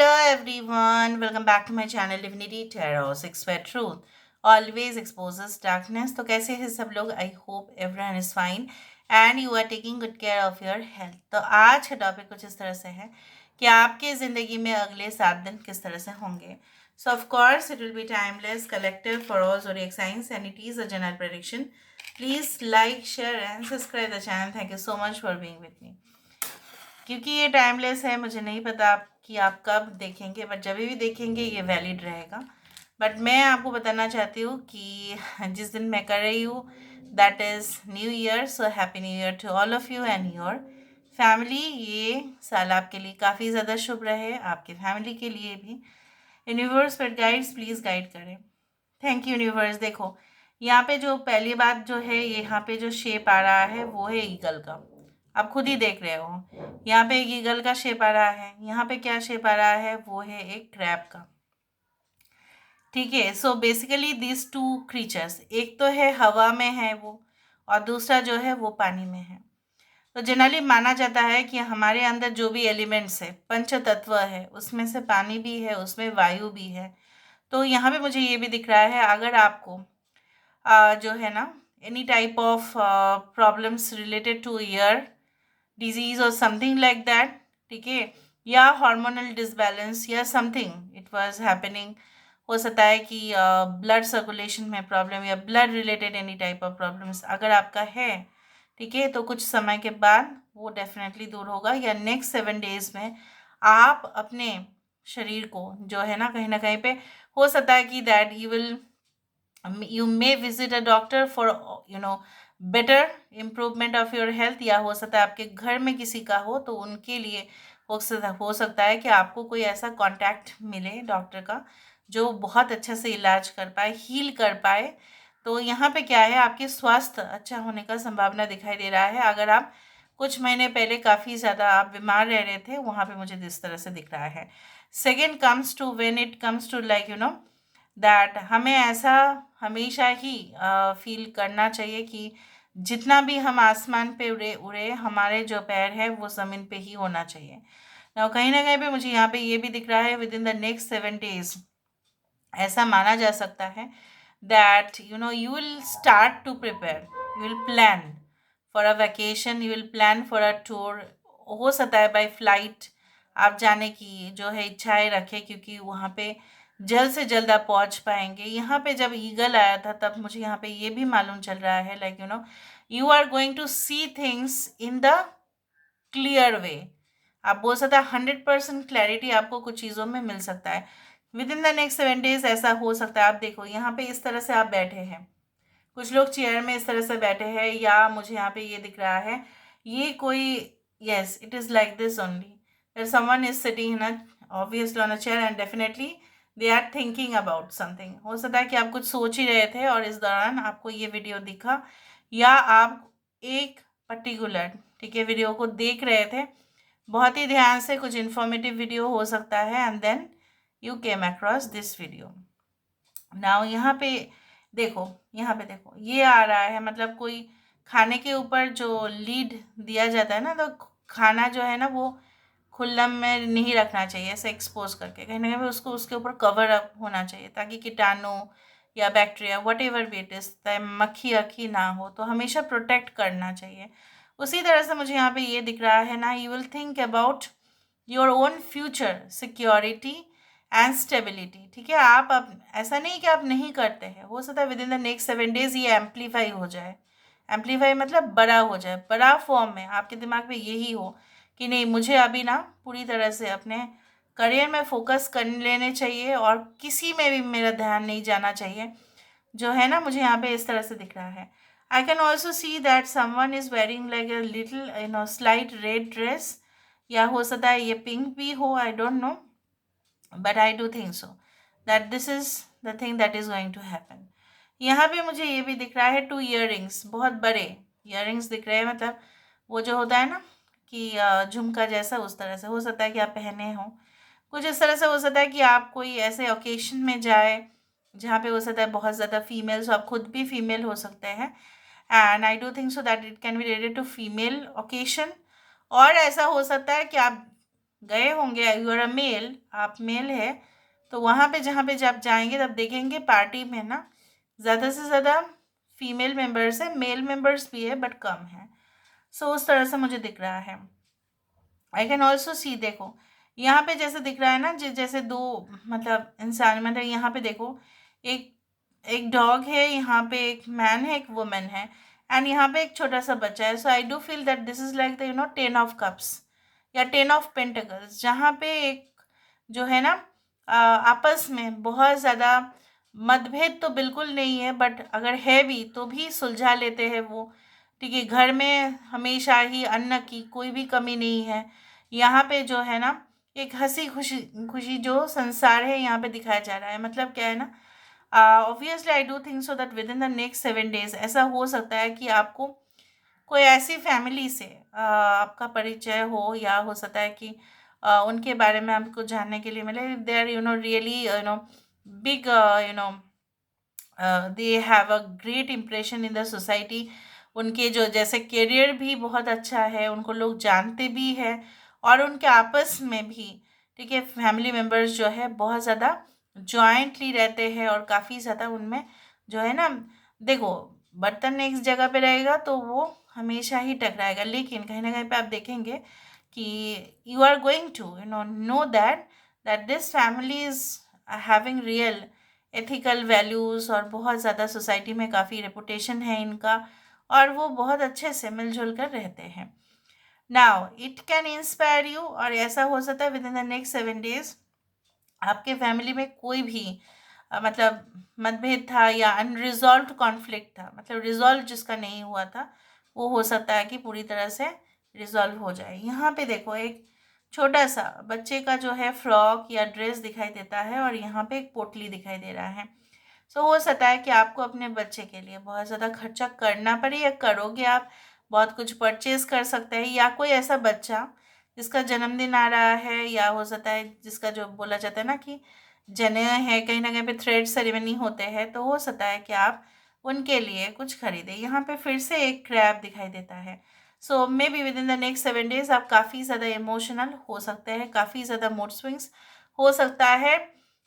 Hello everyone, welcome back to my channel Divinity Tarot 6 Where Truth always exposes darkness. तो कैसे हैं सब लोग? I hope everyone is fine and you are taking good care of your health. तो आज का topic कुछ इस तरह से है कि आपके ज़िंदगी में अगले 7 दिन किस तरह से होंगे। सो of course it will B timeless, collective for all zodiac signs and it is a general prediction. Please like, share and subscribe the channel. Thank you so much for being with me. क्योंकि ये timeless है, मुझे नहीं पता कि आप कब देखेंगे, बट जब भी देखेंगे ये वैलिड रहेगा। बट मैं आपको बताना चाहती हूँ कि जिस दिन मैं कर रही हूँ that is new year. So happy new year to all of you and your family. ये साल आपके लिए काफ़ी ज़्यादा शुभ रहे, आपके फैमिली के लिए भी। यूनिवर्स पर गाइड्स प्लीज़ गाइड करें। Thank you universe. देखो यहाँ पे जो पहली बात जो है, यहाँ पे जो शेप आ रहा है वो है ईगल का। आप खुद ही देख रहे हो, यहाँ पे एक ईगल का शेप आ रहा है, यहाँ पे क्या शेप आ रहा है वो है एक क्रैब का। ठीक है, so basically this two creatures, एक तो है हवा में है वो और दूसरा जो है वो पानी में है। तो जनरली माना जाता है कि हमारे अंदर जो भी एलिमेंट्स है, पंच तत्व है, उसमें से पानी भी है, उसमें वायु भी है। तो यहाँ पे मुझे ये भी दिख रहा है, अगर आपको जो है ना any type of problems related two year disease और समथिंग लाइक दैट, ठीक है, या हार्मोनल डिसबैलेंस या समथिंग इट वाज हैपनिंग, हो सकता है कि ब्लड सर्कुलेशन में प्रॉब्लम या blood related any type of problems अगर आपका है, ठीक है, तो कुछ समय के बाद वो डेफिनेटली दूर होगा, या नेक्स्ट 7 डेज में आप अपने शरीर को जो है ना कहीं पे हो सकता है कि that you may visit a doctor for better improvement of your health, या हो सकता है आपके घर में किसी का हो तो उनके लिए हो सकता है कि आपको कोई ऐसा कांटेक्ट मिले डॉक्टर का जो बहुत अच्छे से इलाज कर पाए, हील कर पाए। तो यहाँ पे क्या है, आपके स्वास्थ्य अच्छा होने का संभावना दिखाई दे रहा है। अगर आप कुछ महीने पहले काफ़ी ज़्यादा आप बीमार रह रहे थे, वहाँ पे मुझे इस तरह से दिख रहा है। Second comes to when it comes to like that हमें ऐसा हमेशा ही फील करना चाहिए कि जितना भी हम आसमान पे उड़े उड़े हमारे जो पैर है वो ज़मीन पे ही होना चाहिए ना कहीं पे। मुझे यहाँ पे ये भी दिख रहा है within the next 7 days ऐसा माना जा सकता है that you will start to prepare, you will plan for a vacation, you will plan for a tour. हो सकता है बाय फ्लाइट आप जाने की जो है इच्छाएं रखें, क्योंकि वहाँ पे जल्द से जल्द आप पहुँच पाएंगे। यहाँ पे जब ईगल आया था तब मुझे यहाँ पे ये भी मालूम चल रहा है like you are going to see things in the clear way. आप बोल सकते हैं 100% क्लैरिटी आपको कुछ चीज़ों में मिल सकता है within the next 7 days. ऐसा हो सकता है, आप देखो यहाँ पे इस तरह से आप बैठे हैं, कुछ लोग चेयर में इस तरह से बैठे हैं, या मुझे यहाँ पे ये दिख रहा है ये कोई, yes it is like this only that someone is sitting in obviously on a chair and definitely they are thinking about something. हो सकता है कि आप कुछ सोच ही रहे थे और इस दौरान आपको ये वीडियो दिखा, या आप एक पर्टिकुलर, ठीक है, वीडियो को देख रहे थे बहुत ही ध्यान से, कुछ इन्फॉर्मेटिव वीडियो हो सकता है, and then you came across this video. Now यहाँ पे देखो, यहाँ पे देखो ये आ रहा है, मतलब कोई खाने के ऊपर जो लीड दिया जाता है ना, तो खाना जो है ना वो खुल्लम में नहीं रखना चाहिए, ऐसे एक्सपोज करके, कहीं ना कहीं उसको उसके ऊपर कवर अप होना चाहिए ताकि कीटाणु या बैक्टीरिया वट एवर भी इट इज, मक्खी अक्खी ना हो, तो हमेशा प्रोटेक्ट करना चाहिए। उसी तरह से मुझे यहाँ पे ये दिख रहा है ना, you will think about your own future security and stability. ठीक है, आप अब ऐसा नहीं कि आप नहीं करते हैं, हो सकता है within the next 7 days ये एम्पलीफाई हो जाए। एम्पलीफाई मतलब बड़ा हो जाए, बड़ा फॉर्म में आपके दिमाग में यही हो कि नहीं, मुझे अभी ना पूरी तरह से अपने करियर में फोकस कर लेने चाहिए और किसी में भी मेरा ध्यान नहीं जाना चाहिए, जो है ना। मुझे यहाँ पे इस तरह से दिख रहा है। I can also see that someone is wearing like a little slight red dress, या हो सकता है ये पिंक भी हो, I don't know, but I do think so that this is the thing that is going to happen. यहाँ पे मुझे ये भी दिख रहा है 2 इयररिंग्स, बहुत बड़े इयररिंग्स दिख रहे हैं, मतलब वो जो होता है ना कि झुमका जैसा, उस तरह से हो सकता है कि आप पहने हो। कुछ इस तरह से हो सकता है कि आप कोई ऐसे ओकेशन में जाए जहाँ पे हो सकता है बहुत ज़्यादा फीमेल्स, आप खुद भी फीमेल हो सकते हैं, and I do think so that it can be related to female occasion. और ऐसा हो सकता है कि आप गए होंगे, यू आर अ मेल, आप मेल है, तो वहाँ पे जहाँ पे जब जाएंगे तब देखेंगे पार्टी में ना ज़्यादा से ज़्यादा फीमेल मेंबर्स है, मेल मेंबर्स भी है बट कम है। सो उस तरह से मुझे दिख रहा है। आई कैन ऑल्सो सी, देखो यहाँ पे जैसे दिख रहा है ना, जैसे दो मतलब इंसान, मतलब यहाँ पे देखो एक एक डॉग है, यहाँ पे एक मैन है, एक वुमेन है, एंड यहाँ पे एक छोटा सा बच्चा है। So I do feel that this is like the ten of cups या टेन ऑफ पेंटिकल्स, जहाँ पे एक जो है ना आपस में बहुत ज़्यादा मतभेद तो बिल्कुल नहीं है, बट अगर है भी तो भी सुलझा लेते हैं वो। ठीक है, घर में हमेशा ही अन्न की कोई भी कमी नहीं है। यहाँ पे जो है ना एक हंसी खुशी खुशी जो संसार है यहाँ पे दिखाया जा रहा है। मतलब क्या है ना, obviously I do think so that with in the next 7 days ऐसा हो सकता है कि आपको कोई ऐसी फैमिली से आपका परिचय हो, या हो सकता है कि उनके बारे में आपको जानने के लिए मिले। They are really big, they have a great impression in the society. उनके जो जैसे करियर भी बहुत अच्छा है, उनको लोग जानते भी हैं, और उनके आपस में भी ठीक है फैमिली मेम्बर्स जो है बहुत ज़्यादा जॉइंटली रहते हैं, और काफ़ी ज़्यादा उनमें जो है ना, देखो बर्तन एक जगह पे रहेगा तो वो हमेशा ही टकराएगा, लेकिन कहीं ना कहीं पे आप देखेंगे कि you are going to know that this family is having real ethical values, और बहुत ज़्यादा सोसाइटी में काफ़ी रेपुटेशन है इनका, और वो बहुत अच्छे से मिलजुल कर रहते हैं। Now it can inspire you, और ऐसा हो सकता है within the next 7 days आपके फैमिली में कोई भी मतलब मतभेद था या अनरिजॉल्व्ड कॉन्फ्लिक्ट था, मतलब रिजॉल्व जिसका नहीं हुआ था, वो हो सकता है कि पूरी तरह से रिजॉल्व हो जाए। यहाँ पे देखो एक छोटा सा बच्चे का जो है फ्रॉक या ड्रेस दिखाई देता है, और यहाँ पे एक पोटली दिखाई दे रहा है। सो हो सकता है कि आपको अपने बच्चे के लिए बहुत ज़्यादा खर्चा करना पड़े, या करोगे आप, बहुत कुछ परचेज कर सकते हैं, या कोई ऐसा बच्चा जिसका जन्मदिन आ रहा है, या हो सकता है जिसका जो बोला जाता है ना कि जनेऊ है, कहीं ना कहीं पे थ्रेड सेरेमनी होते हैं, तो हो सकता है कि आप उनके लिए कुछ खरीदें। यहाँ पे फिर से एक क्रैब दिखाई देता है। So maybe within the next 7 days आप काफ़ी ज़्यादा इमोशनल हो सकते हैं, काफ़ी ज़्यादा मूड स्विंग्स हो सकता है।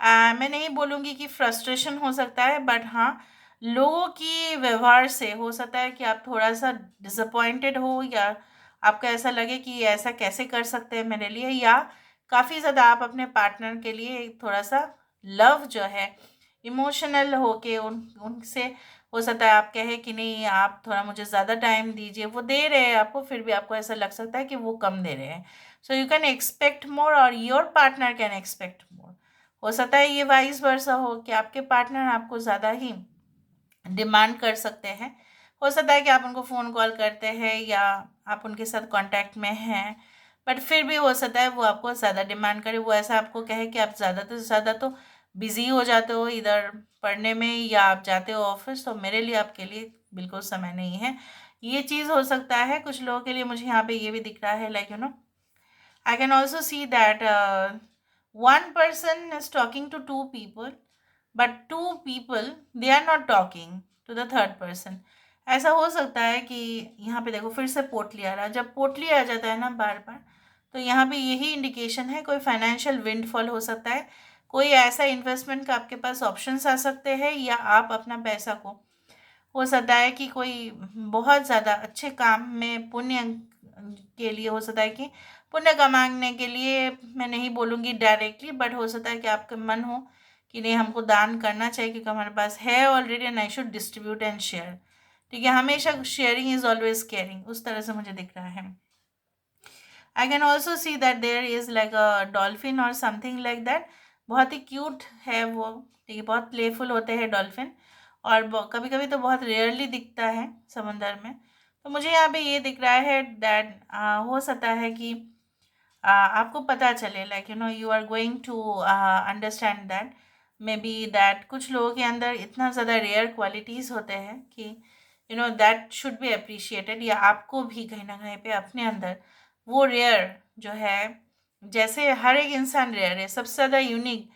मैं नहीं बोलूँगी कि फ्रस्ट्रेशन हो सकता है, बट हाँ लोगों की व्यवहार से हो सकता है कि आप थोड़ा सा डिसअपॉइंटेड हो, या आपको ऐसा लगे कि ये ऐसा कैसे कर सकते हैं मेरे लिए, या काफ़ी ज़्यादा आप अपने पार्टनर के लिए एक थोड़ा सा लव जो है इमोशनल होके उनसे हो सकता है आप कहे कि नहीं आप थोड़ा मुझे ज़्यादा टाइम दीजिए, वो दे रहे हैं आपको, फिर भी आपको ऐसा लग सकता है कि वो कम दे रहे हैं। So you can expect more, और your partner can expect more. हो सकता है ये वाइस वर्सा हो कि आपके पार्टनर आपको ज़्यादा ही डिमांड कर सकते हैं। हो सकता है कि आप उनको फ़ोन कॉल करते हैं, या आप उनके साथ कांटेक्ट में हैं, बट फिर भी हो सकता है वो आपको ज़्यादा डिमांड करे। वो ऐसा आपको कहे कि आप ज़्यादा से ज़्यादा तो बिज़ी हो जाते हो इधर पढ़ने में, या आप जाते हो ऑफिस, तो मेरे लिए आपके लिए बिल्कुल समय नहीं है। ये चीज़ हो सकता है कुछ लोगों के लिए। मुझे यहाँ पे ये भी दिख रहा है, like I can also see that one person is talking to two people, but two people they are not talking to the third person. ऐसा हो सकता है कि यहाँ पे देखो फिर से पोटली आ रहा है। जब पोटली आ जाता है ना बार बार, तो यहाँ पे यही इंडिकेशन है कोई फाइनेंशियल विंडफॉल हो सकता है, कोई ऐसा इन्वेस्टमेंट का आपके पास ऑप्शंस आ सकते हैं, या आप अपना पैसा को हो सकता है कि कोई बहुत ज़्यादा अच्छे काम में पुण्य के लिए, हो सकता है कि पुण्य कमाने के लिए, मैं नहीं बोलूँगी डायरेक्टली, बट हो सकता है कि आपका मन हो कि नहीं हमको दान करना चाहिए क्योंकि हमारे पास है already, and I should distribute and share. ठीक है, हमेशा शेयरिंग इज ऑलवेज केयरिंग, उस तरह से मुझे दिख रहा है। I can also see that there is like a dolphin और समथिंग लाइक दैट। बहुत ही क्यूट है वो, ठीक है, बहुत प्लेफुल होते हैं डॉल्फिन, और कभी कभी तो बहुत रेयरली दिखता है समंदर में। तो मुझे यहाँ पे ये दिख रहा है दैट हो सकता है कि आपको पता चले, like you are going to understand that maybe that कुछ लोगों के अंदर इतना ज़्यादा रेयर क्वालिटीज़ होते हैं कि दैट शुड बी अप्रिशिएटेड, या आपको भी कहीं ना कहीं पे अपने अंदर वो रेयर जो है, जैसे हर एक इंसान रेयर है, सबसे ज़्यादा यूनिक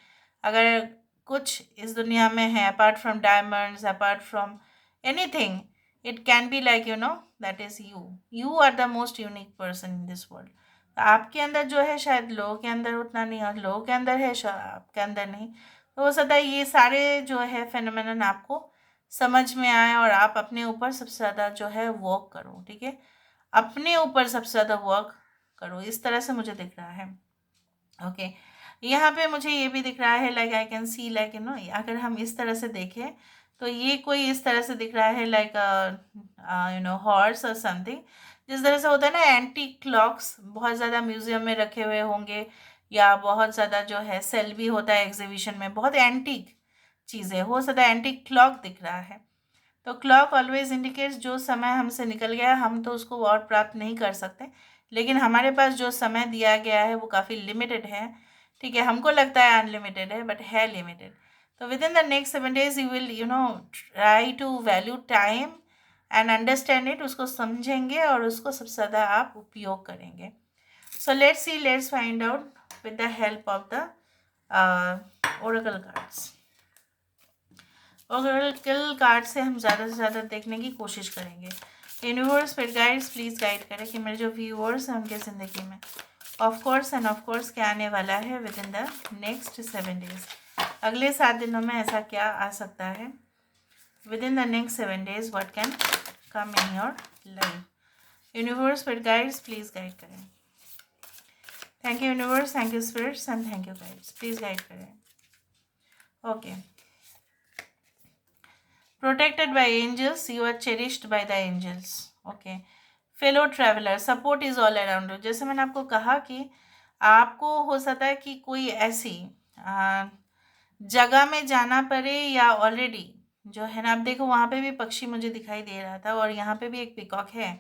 अगर कुछ इस दुनिया में है apart from diamonds, apart from anything, it can be like that is you. You are the most unique person in this world. आपके अंदर जो है शायद लोगों के अंदर उतना नहीं, और लोगों के अंदर है शायद आपके अंदर नहीं। तो हो सकता है ये सारे जो है फेनोमेनन आपको समझ में आए और आप अपने ऊपर सबसे ज़्यादा जो है वर्क करो, ठीक है। अपने ऊपर सबसे ज़्यादा वर्क करो, इस तरह से मुझे दिख रहा है। ओके, यहाँ पे मुझे ये भी दिख रहा है, like I can see, like अगर हम इस तरह से देखें तो ये कोई इस तरह से दिख रहा है, लाइक हॉर्स और समथिंग। जिस तरह से होता है ना एंटीक क्लॉक्स, बहुत ज़्यादा म्यूजियम में रखे हुए होंगे, या बहुत ज़्यादा जो है सेल भी होता है एग्जीबिशन में, बहुत एंटीक चीज़ें, हो सकता है एंटीक क्लॉक दिख रहा है। तो क्लॉक ऑलवेज इंडिकेट्स जो समय हमसे निकल गया हम तो उसको और प्राप्त नहीं कर सकते, लेकिन हमारे पास जो समय दिया गया है वो काफ़ी लिमिटेड है, ठीक है। हमको लगता है अनलिमिटेड है, बट है लिमिटेड। तो within the next 7 days you will try to value time and understand it, उसको समझेंगे और उसको सबसे ज़्यादा आप उपयोग करेंगे। So let's see, let's find out with the help of the oracle cards. Oracle card से हम ज़्यादा से ज़्यादा देखने की कोशिश करेंगे। यूनिवर्स फिर गाइड्स प्लीज़ गाइड करें कि मेरे जो व्यूअर्स हैं उनके ज़िंदगी में ऑफ कोर्स क्या आने वाला है within the next 7 days। अगले 7 दिनों में ऐसा क्या आ सकता है within the next 7 days, what can come in your life. Universe फिर गाइड्स प्लीज़ गाइड करें। Thank you universe, thank you spirits and thank you guides, please guide करें। Okay, protected by angels, you are cherished by the angels। okay, fellow traveler, support is all around you। जैसे मैंने आपको कहा कि आपको हो सकता है कि कोई ऐसी जगह में जाना पड़े, या ऑलरेडी जो है ना, आप देखो वहाँ पे भी पक्षी मुझे दिखाई दे रहा था, और यहाँ पे भी एक पिकॉक है।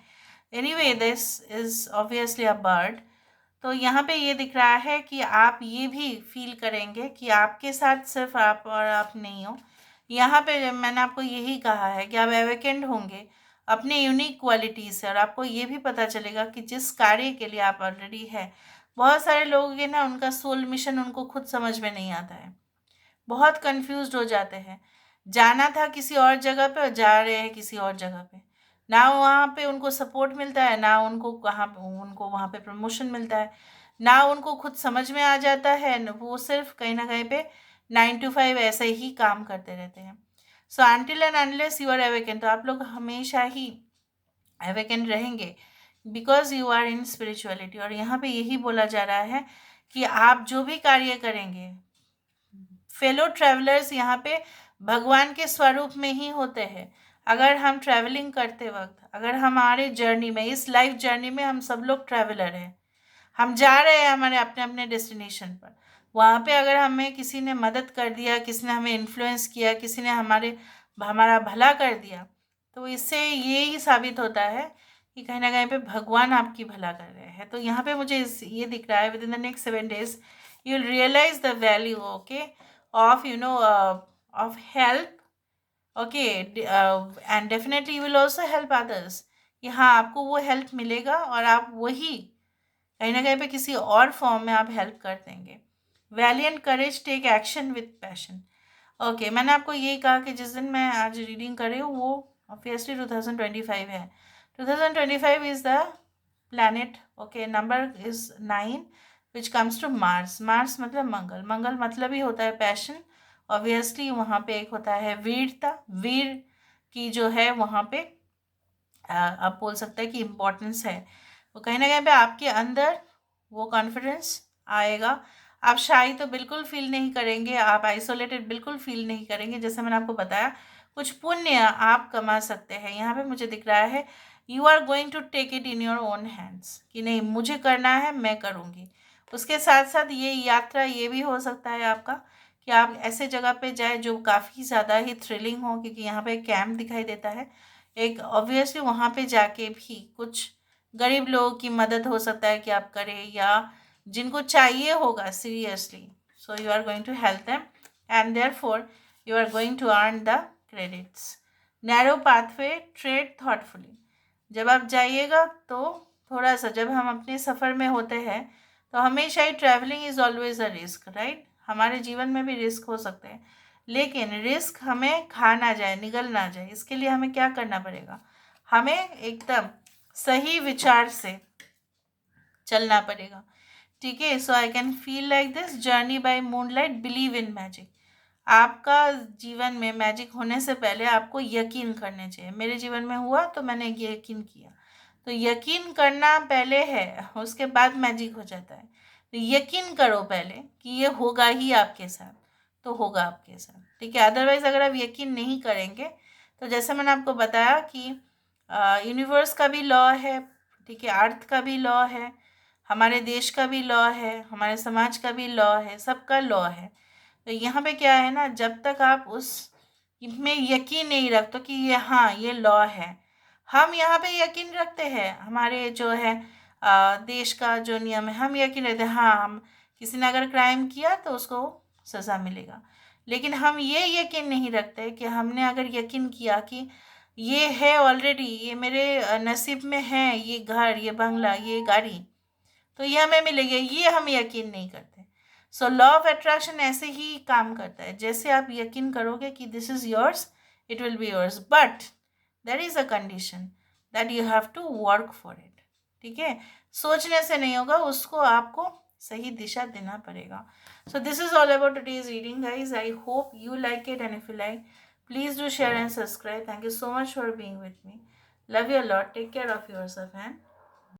Anyway this is obviously a bird. तो यहाँ पे ये दिख रहा है कि आप ये भी फील करेंगे कि आपके साथ सिर्फ आप और आप नहीं हो। यहाँ पे मैंने आपको यही कहा है कि आप अवेकेंड होंगे अपने यूनिक क्वालिटी से, और आपको ये भी पता चलेगा कि जिस कार्य के लिए आप ऑलरेडी है, बहुत सारे लोग हैं ना, उनका सोल मिशन उनको खुद समझ में नहीं आता है, बहुत कंफ्यूज्ड हो जाते हैं। जाना था किसी और जगह पे और जा रहे हैं किसी और जगह पे, ना वहाँ पे उनको सपोर्ट मिलता है, ना उनको वहाँ पे प्रमोशन मिलता है, ना उनको खुद समझ में आ जाता है, वो सिर्फ कहीं ना कहीं पे 9 to 5 ऐसे ही काम करते रहते हैं। So until and unless you are awaken, तो आप लोग हमेशा ही अवेकन रहेंगे because you are in spirituality. और यहाँ पे यही बोला जा रहा है कि आप जो भी कार्य करेंगे, फेलो ट्रैवलर्स यहाँ पे भगवान के स्वरूप में ही होते हैं। अगर हम ट्रैवलिंग करते वक्त, अगर हमारे जर्नी में, इस लाइफ जर्नी में हम सब लोग ट्रैवलर हैं, हम जा रहे हैं हमारे अपने अपने डेस्टिनेशन पर। वहाँ पे अगर हमें किसी ने मदद कर दिया, किसी ने हमें इन्फ्लुएंस किया, किसी ने हमारा भला कर दिया, तो इससे ये ही साबित होता है कि कहीं ना कहीं पे भगवान आपकी भला कर रहे हैं। तो यहाँ पे मुझे ये दिख रहा है within the next 7 days you will realise the value, okay, of of help, okay, and definitely you will also help others, कि हाँ आपको वो हेल्प मिलेगा और आप वही कहीं ना कहीं पे किसी और फॉर्म में आप हेल्प कर देंगे। Valiant courage, take action with passion. Okay, मैंने आपको यही कहा कि जिस दिन मैं आज रीडिंग कर रही हूँ वो ऑब्वियसली 2025 है। 2025 is the planet, okay, number is 9 which comes to Mars. Mars मतलब मंगल, मंगल मतलब ही होता है पैशन। ऑब्वियसली वहाँ पे एक होता है वीरता, वीर की जो है वहाँ पे आप बोल सकते हैं कि इम्पोर्टेंस है। वो कहीं ना कहीं पे आपके अंदर वो कॉन्फिडेंस आएगा। आप शाई तो बिल्कुल फील नहीं करेंगे, आप आइसोलेटेड बिल्कुल फील नहीं करेंगे। जैसे मैंने आपको बताया, कुछ पुण्य आप कमा सकते हैं। यहाँ पे मुझे दिख रहा है you are going to take it in your own hands, कि नहीं मुझे करना है, मैं करूँगी। उसके साथ साथ ये यात्रा ये भी हो सकता है आपका कि आप ऐसे जगह पे जाए जो काफ़ी ज़्यादा ही थ्रिलिंग हो, क्योंकि यहाँ पे कैंप दिखाई देता है एक। ऑब्वियसली वहाँ पे जाके भी कुछ गरीब लोगों की मदद हो सकता है कि आप करें, या जिनको चाहिए होगा seriously, so you are going to help them and therefore you are going to earn the credits. Narrow pathway, trade thoughtfully. जब आप जाइएगा तो थोड़ा सा, जब हम अपने सफ़र में होते हैं तो हमेशा ही travelling is always a risk, right. हमारे जीवन में भी रिस्क हो सकते हैं, लेकिन रिस्क हमें खा ना जाए, निगल ना जाए, इसके लिए हमें क्या करना पड़ेगा, हमें एकदम सही विचार से चलना पड़ेगा। ठीक है, so I can feel like this journey by moonlight, believe in magic. आपका जीवन में मैजिक होने से पहले आपको यकीन करने चाहिए। मेरे जीवन में हुआ तो मैंने ये यकीन किया। तो यकीन करना पहले है, उसके बाद मैजिक हो जाता है। तो यकीन करो पहले कि ये होगा ही आपके साथ, तो होगा आपके साथ। ठीक है, अदरवाइज अगर आप यकीन नहीं करेंगे तो जैसे मैंने आपको बताया कि यूनिवर्स का भी लॉ है, ठीक है, अर्थ का भी लॉ है, हमारे देश का भी लॉ है, हमारे समाज का भी लॉ है, सबका लॉ है। तो यहाँ पे क्या है ना, जब तक आप उस में यकीन नहीं रखते कि ये हाँ ये लॉ है। हम यहाँ पे यकीन रखते हैं, हमारे जो है देश का जो नियम है, हम यकीन रखते हैं हाँ, हम किसी ने अगर क्राइम किया तो उसको सज़ा मिलेगा। लेकिन हम ये यकीन नहीं रखते कि हमने अगर यकीन किया कि ये है ऑलरेडी, ये मेरे नसीब में है, ये घर, ये बंगला, ये गाड़ी, तो ये हमें मिलेगा, ये हम यकीन नहीं करते। सो लॉ ऑफ अट्रैक्शन ऐसे ही काम करता है, जैसे आप यकीन करोगे कि this is yours, it will be yours, but there is a condition that you have to work for it. ठीक है, सोचने से नहीं होगा, उसको आपको सही दिशा देना पड़ेगा। So this is all about today's reading guys. I hope you like it, and if you like, please do share and subscribe. Thank you so much for being with me. Love you a lot. Take care of yourself and